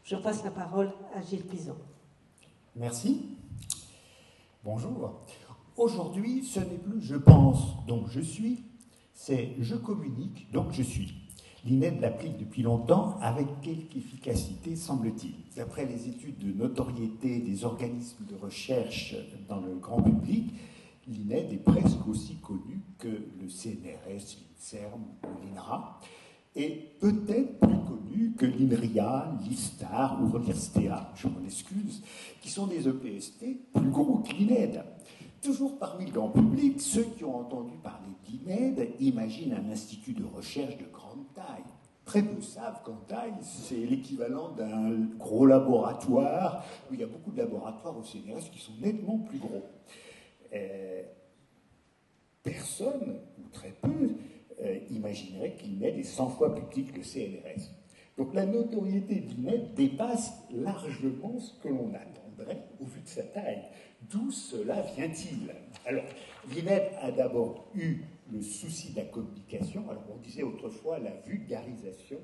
Je passe la parole à Gilles Pizon. Merci. Bonjour. Aujourd'hui, ce n'est plus je pense, donc je suis, c'est je communique, donc je suis. L'INED l'applique depuis longtemps avec quelque efficacité, semble-t-il. D'après les études de notoriété des organismes de recherche dans le grand public, l'INED est presque aussi connu que le CNRS, l'INSERM ou l'INRA, et peut-être plus connu que l'INRIA, l'ISTAR ou l'IRSTEA, je m'en excuse, qui sont des EPST plus gros que l'INED. Toujours parmi le grand public, ceux qui ont entendu parler d'INED imaginent un institut de recherche de grande taille. Très peu savent qu'en taille, c'est l'équivalent d'un gros laboratoire, où il y a beaucoup de laboratoires au CNRS qui sont nettement plus gros. Personne, ou très peu, imaginerait que l'INED est 100 fois plus petit que le CNRS. Donc la notoriété de l'INED dépasse largement ce que l'on attendrait au vu de sa taille. D'où cela vient-il? Alors, l'INED a d'abord eu le souci de la communication, alors on disait autrefois la vulgarisation,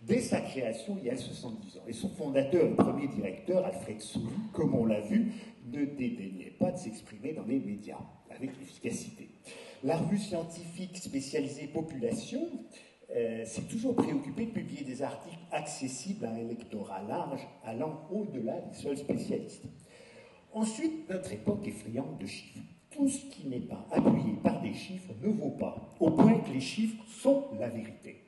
dès sa création il y a 70 ans. Et son fondateur, le premier directeur, Alfred Souli, comme on l'a vu, ne dédaignait pas de s'exprimer dans les médias, avec efficacité. La revue scientifique spécialisée Population s'est toujours préoccupée de publier des articles accessibles à un lectorat large, allant au-delà des seuls spécialistes. Ensuite, notre époque est friande de chiffres. Tout ce qui n'est pas appuyé par des chiffres ne vaut pas, au point que les chiffres sont la vérité.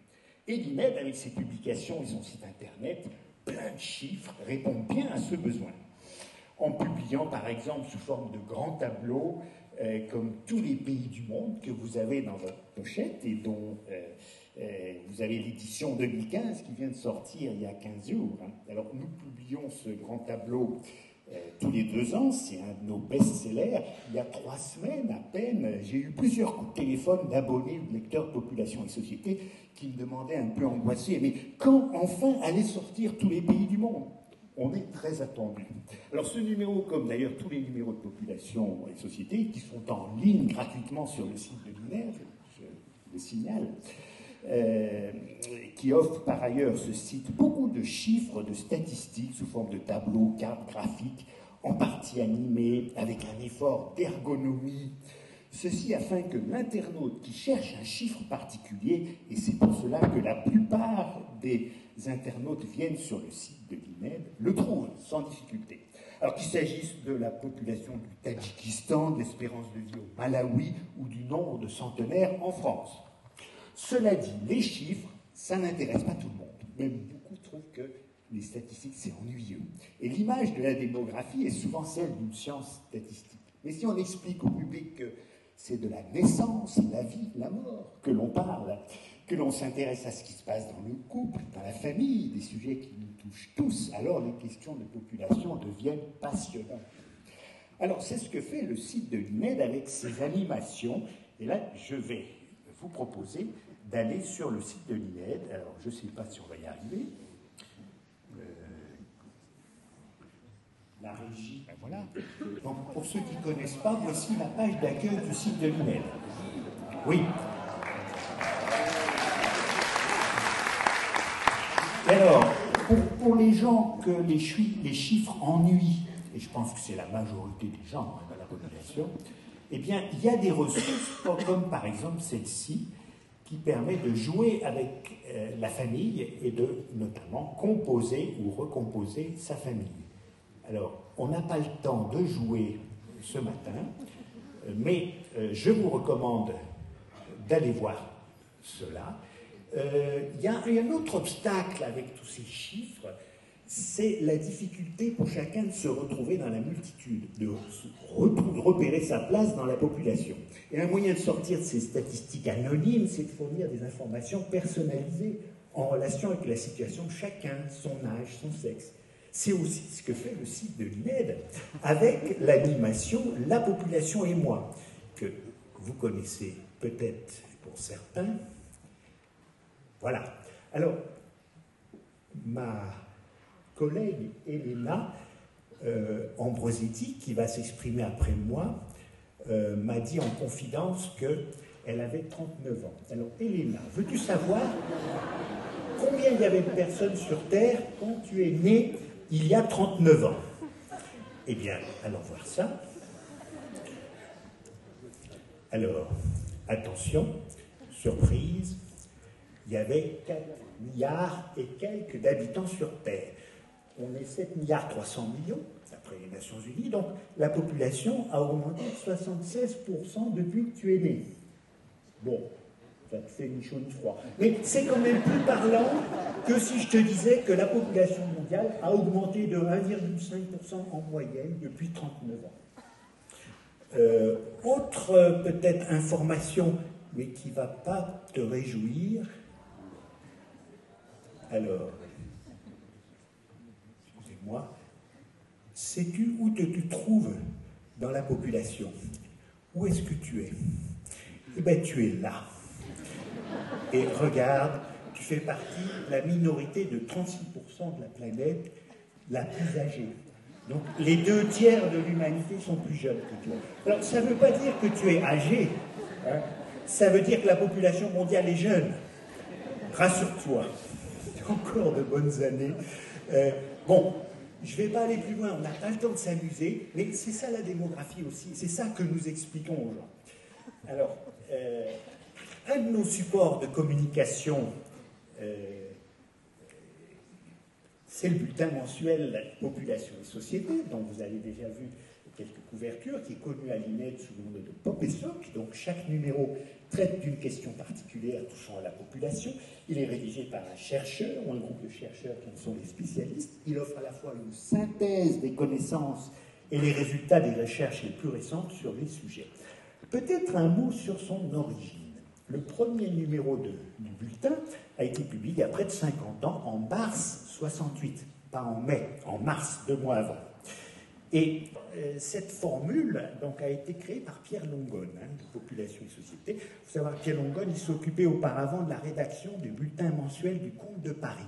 Et l'INED, avec ses publications et son site internet, plein de chiffres, répondent bien à ce besoin. En publiant, par exemple, sous forme de grands tableaux, comme tous les pays du monde que vous avez dans votre pochette et dont vous avez l'édition 2015 qui vient de sortir il y a 15 jours. Alors, nous publions ce grand tableau tous les 2 ans, c'est un de nos best-sellers. Il y a 3 semaines à peine, j'ai eu plusieurs coups de téléphone d'abonnés ou de lecteurs de Population et Société qui me demandaient un peu angoissés, mais quand enfin allaient sortir tous les pays du monde? On est très attendu. Alors ce numéro, comme d'ailleurs tous les numéros de Population et Société, qui sont en ligne gratuitement sur le site de l'INED, je le signale, qui offre par ailleurs ce site beaucoup de chiffres, de statistiques sous forme de tableaux, cartes graphiques, en partie animées, avec un effort d'ergonomie. Ceci afin que l'internaute qui cherche un chiffre particulier, et c'est pour cela que la plupart des internautes viennent sur le site de l'INED, le trouve sans difficulté. Alors qu'il s'agisse de la population du Tadjikistan, de l'espérance de vie au Malawi ou du nombre de centenaires en France. Cela dit, les chiffres, ça n'intéresse pas tout le monde. Même beaucoup trouvent que les statistiques, c'est ennuyeux. Et l'image de la démographie est souvent celle d'une science statistique. Mais si on explique au public que c'est de la naissance, la vie, la mort que l'on parle, que l'on s'intéresse à ce qui se passe dans le couple, dans la famille, des sujets qui nous touchent tous, alors les questions de population deviennent passionnantes. Alors c'est ce que fait le site de l'INED avec ses animations. Et là, je vais vous proposer d'aller sur le site de l'INED. Alors, je ne sais pas si on va y arriver. La régie, ben voilà. Donc, pour ceux qui ne connaissent pas, voici la page d'accueil du site de l'INED. Oui. Et alors, pour les gens que les chiffres ennuient, et je pense que c'est la majorité des gens dans la population, eh bien, il y a des ressources, comme par exemple celle-ci, qui permet de jouer avec la famille et de, notamment, composer ou recomposer sa famille. Alors, on n'a pas le temps de jouer ce matin, mais je vous recommande d'aller voir cela. Il y a un autre obstacle avec tous ces chiffres, c'est la difficulté pour chacun de se retrouver dans la multitude, de repérer sa place dans la population. Et un moyen de sortir de ces statistiques anonymes, c'est de fournir des informations personnalisées en relation avec la situation de chacun, son âge, son sexe. C'est aussi ce que fait le site de l'INED avec l'animation « La population et moi », que vous connaissez peut-être pour certains. Voilà. Alors, ma collègue Elena Ambrosetti, qui va s'exprimer après moi, m'a dit en confidence que Elle avait 39 ans. Alors, Elena, veux-tu savoir combien il y avait de personnes sur Terre quand tu es née il y a 39 ans? Eh bien, allons voir ça. Alors, attention, surprise, il y avait 4 milliards et quelques d'habitants sur Terre. On est 7 milliards 300 millions, d'après les Nations Unies, donc la population a augmenté de 76% depuis que tu es né. Bon, ça te fait ni chaud ni froid. Mais c'est quand même plus parlant que si je te disais que la population mondiale a augmenté de 1,5% en moyenne depuis 39 ans. Autre peut-être information, mais qui ne va pas te réjouir. Alors, excusez-moi, sais-tu où tu te trouves dans la population? Où est-ce que tu es? Eh bien, tu es là. Et regarde, tu fais partie de la minorité de 36% de la planète la plus âgée. Donc, les 2 tiers de l'humanité sont plus jeunes que toi. Alors, ça ne veut pas dire que tu es âgé, hein. Ça veut dire que la population mondiale est jeune. Rassure-toi, encore de bonnes années. Bon, je ne vais pas aller plus loin, on n'a pas le temps de s'amuser, mais c'est ça la démographie aussi, c'est ça que nous expliquons aux gens. Alors, un de nos supports de communication, c'est le bulletin mensuel Population et Société, dont vous avez déjà vu quelques couvertures, qui est connu à l'INED sous le nom de Pop et Soc. Donc chaque numéro traite d'une question particulière touchant à la population. Il est rédigé par un chercheur ou un groupe de chercheurs qui en sont les spécialistes. Il offre à la fois une synthèse des connaissances et les résultats des recherches les plus récentes sur les sujets. Peut-être un mot sur son origine. Le premier numéro du bulletin a été publié il y a près de 50 ans, en mars 68, pas en mai, en mars, 2 mois avant. Et cette formule donc, a été créée par Pierre Longone, de Population et Société. Il faut savoir que Pierre Longone, il s'occupait auparavant de la rédaction du bulletin mensuel du Comte de Paris,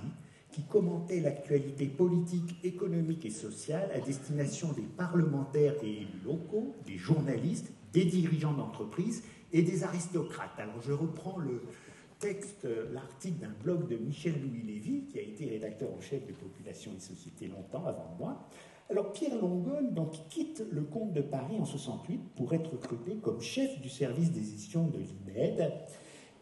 qui commentait l'actualité politique, économique et sociale à destination des parlementaires et élus locaux, des journalistes, des dirigeants d'entreprise et des aristocrates. Alors je reprends le texte, l'article d'un blog de Michel-Louis Lévy, qui a été rédacteur en chef de Population et Société longtemps avant moi. Alors Pierre Longone donc, quitte le Comte de Paris en 68 pour être recruté comme chef du service des éditions de l'INED,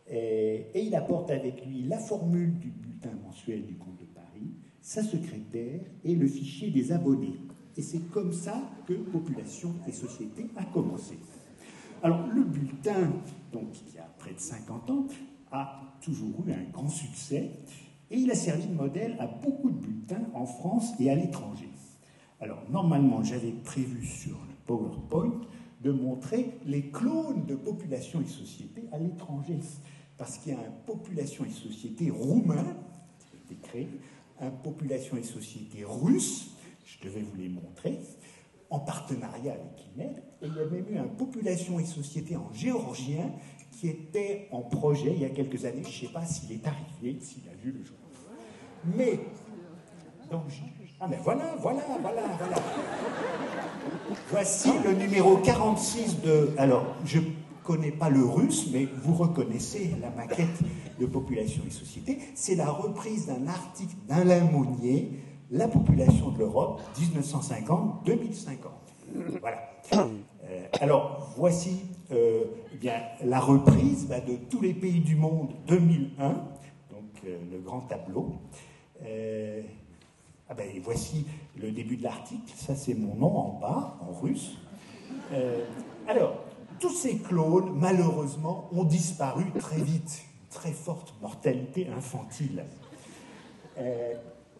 et il apporte avec lui la formule du bulletin mensuel du Comte de Paris, sa secrétaire et le fichier des abonnés. Et c'est comme ça que Population et Société a commencé. Alors le bulletin, donc il y a près de 50 ans, a toujours eu un grand succès et il a servi de modèle à beaucoup de bulletins en France et à l'étranger. Alors, normalement, j'avais prévu sur le PowerPoint de montrer les clones de Population et Société à l'étranger. Parce qu'il y a un Population et Société roumain, qui a été créé, un Population et Société russe, je devais vous les montrer, en partenariat avec l'INED, et il y a même eu un Population et Société en géorgien qui était en projet il y a quelques années. Je ne sais pas s'il est arrivé, s'il a vu le jour. Mais, donc, ah ben voilà. Voici le numéro 46 de... Alors, je ne connais pas le russe, mais vous reconnaissez la maquette de Population et Société. C'est la reprise d'un article d'Alain Monnier, La population de l'Europe, 1950-2050. Voilà. Alors, voici eh bien, la reprise de tous les pays du monde 2001, donc le grand tableau. Ah ben, voici le début de l'article, ça c'est mon nom en bas, en russe. Alors, tous ces clones, malheureusement, ont disparu très vite. Une très forte mortalité infantile.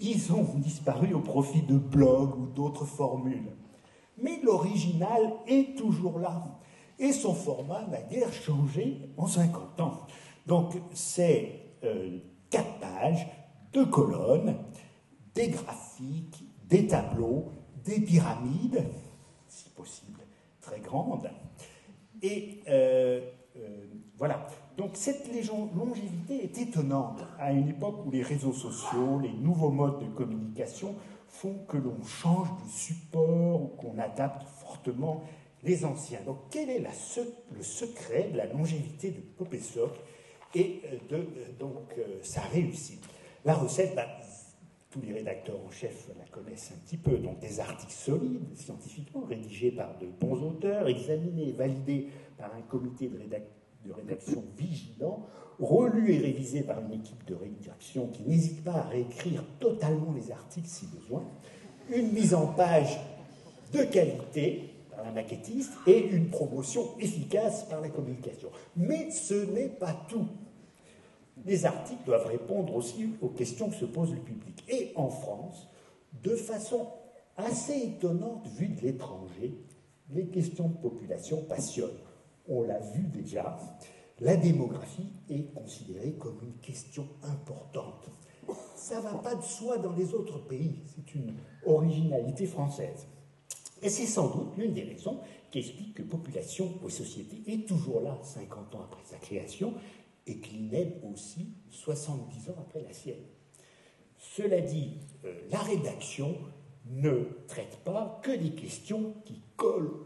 Ils ont disparu au profit de blogs ou d'autres formules. Mais l'original est toujours là. Et son format n'a guère changé en 50 ans. Donc, c'est 4 pages, 2 colonnes, des graphiques, des tableaux, des pyramides, si possible, très grandes. Et voilà. Donc cette longévité est étonnante à une époque où les réseaux sociaux, les nouveaux modes de communication font que l'on change de support ou qu'on adapte fortement les anciens. Donc, quel est le secret de la longévité de Popessoc et de sa réussite? La recette, tous les rédacteurs en chef la connaissent un petit peu, donc des articles solides, scientifiquement, rédigés par de bons auteurs, examinés et validés par un comité de rédaction vigilant, relus et révisés par une équipe de rédaction qui n'hésite pas à réécrire totalement les articles si besoin, une mise en page de qualité par un maquettiste et une promotion efficace par la communication. Mais ce n'est pas tout. Les articles doivent répondre aussi aux questions que se pose le public. Et en France, de façon assez étonnante vue de l'étranger, les questions de population passionnent. On l'a vu déjà, la démographie est considérée comme une question importante. Ça ne va pas de soi dans les autres pays, c'est une originalité française. Et c'est sans doute l'une des raisons qui explique que Population et Société est toujours là 50 ans après sa création et que l'INED aussi 70 ans après la sienne. Cela dit, la rédaction ne traite pas que des questions qui collent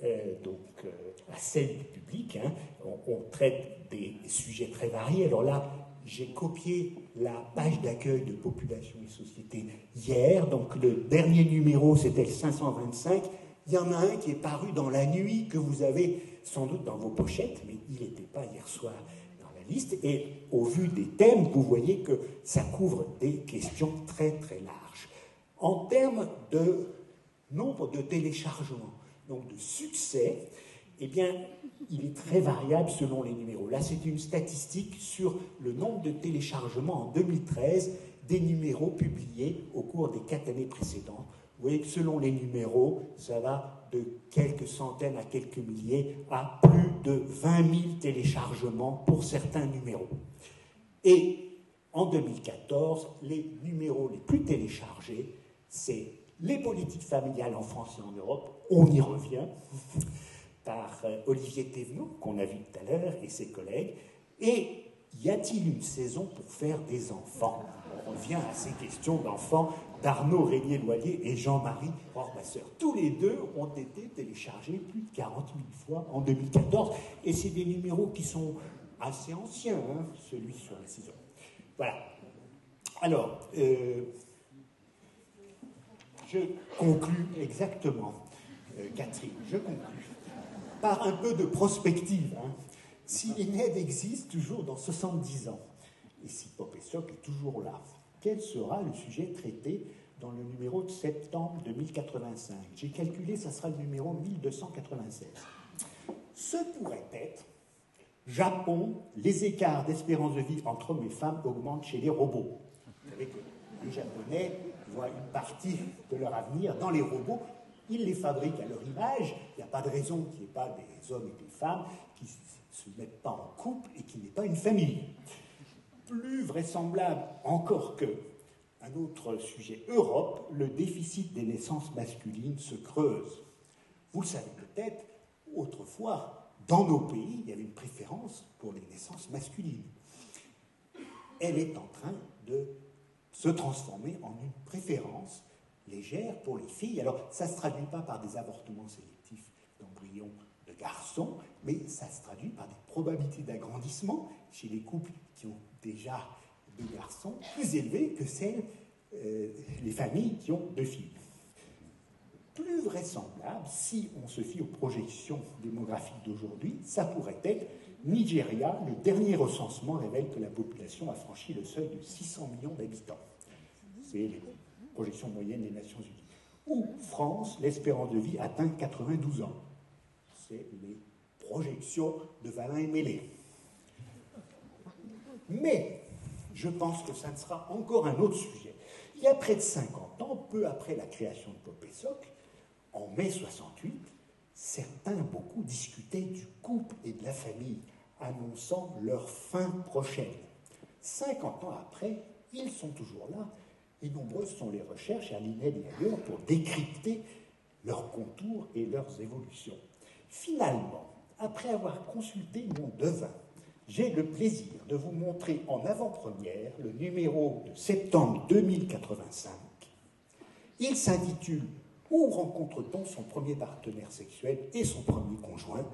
à celle du public. Hein. On traite des sujets très variés. Alors là, j'ai copié la page d'accueil de Population et Société hier. Donc le dernier numéro, c'était le 525. Il y en a un qui est paru dans la nuit, que vous avez sans doute dans vos pochettes, mais il n'était pas hier soir dans la liste. Et au vu des thèmes, vous voyez que ça couvre des questions très très larges. En termes de nombre de téléchargements, donc de succès, eh bien, il est très variable selon les numéros. Là, c'est une statistique sur le nombre de téléchargements en 2013 des numéros publiés au cours des 4 années précédentes. Vous voyez que selon les numéros, ça va de quelques centaines à quelques milliers à plus de 20 000 téléchargements pour certains numéros. Et en 2014, les numéros les plus téléchargés, c'est les politiques familiales en France et en Europe, on y revient, par Olivier Thévenot, qu'on a vu tout à l'heure, et ses collègues. Et y a-t-il une saison pour faire des enfants? On revient à ces questions d'enfants d'Arnaud Régnier-Loyer et Jean-Marie Rohrwasser. Tous les deux ont été téléchargés plus de 40 000 fois en 2014. Et c'est des numéros qui sont assez anciens, hein, celui sur la saison. Voilà. Alors, je conclus exactement, Catherine, je conclus par un peu de prospective. Hein. Si l'INED existe toujours dans 70 ans, et si Popessoc est toujours là, quel sera le sujet traité dans le numéro de septembre 2085? J'ai calculé, ça sera le numéro 1296. Ce pourrait être Japon, les écarts d'espérance de vie entre hommes et femmes augmentent chez les robots. Vous savez que les Japonais voient une partie de leur avenir dans les robots. Ils les fabriquent à leur image. Il n'y a pas de raison qu'il n'y ait pas des hommes et des femmes qui ne se mettent pas en couple et qui n'aient pas une famille. Plus vraisemblable encore que, un autre sujet, Europe, le déficit des naissances masculines se creuse. Vous le savez peut-être, autrefois, dans nos pays, il y avait une préférence pour les naissances masculines. Elle est en train de se transformer en une préférence légère pour les filles. Alors, ça ne se traduit pas par des avortements sélectifs d'embryons de garçons, mais ça se traduit par des probabilités d'agrandissement chez les couples qui ont déjà 2 garçons plus élevées que celles, les familles qui ont 2 filles. Plus vraisemblable, si on se fie aux projections démographiques d'aujourd'hui, ça pourrait être Nigeria. Le dernier recensement révèle que la population a franchi le seuil de 600 millions d'habitants. C'est les projections moyennes des Nations Unies. Ou France, l'espérance de vie atteint 92 ans. C'est les projections de Valin et Mélé. Mais je pense que ça ne sera encore un autre sujet. Il y a près de 50 ans, peu après la création de Popessoc, en mai 68, certains, beaucoup, discutaient du couple et de la famille, annonçant leur fin prochaine. 50 ans après, ils sont toujours là, et nombreuses sont les recherches à l'INED et ailleurs pour décrypter leurs contours et leurs évolutions. Finalement, après avoir consulté mon devin, j'ai le plaisir de vous montrer en avant-première le numéro de septembre 2085. Il s'intitule « Où rencontre-t-on son premier partenaire sexuel et son premier conjoint?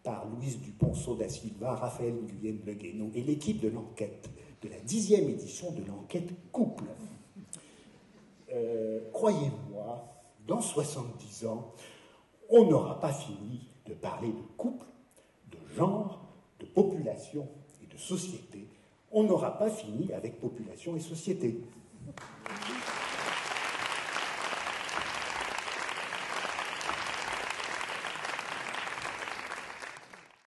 Par Louise Duponceau da Silva, Raphaël Nguyen-Le Guénaud et l'équipe de l'enquête, de la 10e édition de l'enquête Couple. Croyez-moi, dans 70 ans, on n'aura pas fini de parler de couple, de genre, de population et de société. On n'aura pas fini avec population et société.